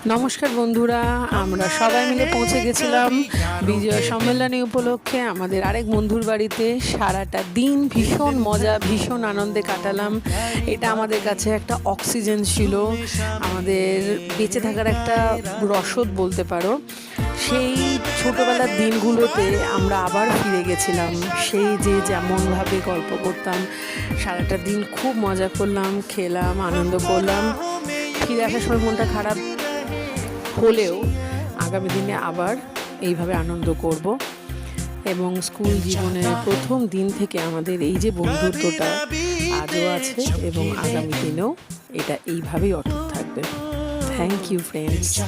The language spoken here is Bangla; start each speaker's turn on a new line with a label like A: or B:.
A: নমস্কার বন্ধুরা, আমরা সবাই মিলে পৌঁছে গেছিলাম বিজয় সম্মেলনী উপলক্ষে আমাদের আরেক বন্ধুর বাড়িতে। সারাটা দিন ভীষণ মজা, ভীষণ আনন্দে কাটালাম। এটা আমাদের কাছে একটা অক্সিজেন ছিল, আমাদের বেঁচে থাকার একটা রসদ বলতে পারো। সেই ছোটোবেলার দিনগুলোতে আমরা আবার ফিরে গেছিলাম। সেই যে যেমনভাবে গল্প করতাম, সারাটা দিন খুব মজা করলাম, খেলাম, আনন্দ করলাম। ফিরে আসার সময় মনটা খারাপ হলেও আগামী দিনে আবার এইভাবে আনন্দ করব। এবং স্কুল জীবনের প্রথম দিন থেকে আমাদের এই যে বন্ধুত্বটা আজও আছে এবং আগামী দিনেও এটা এইভাবেই অটুট থাকবে। Thank you friends.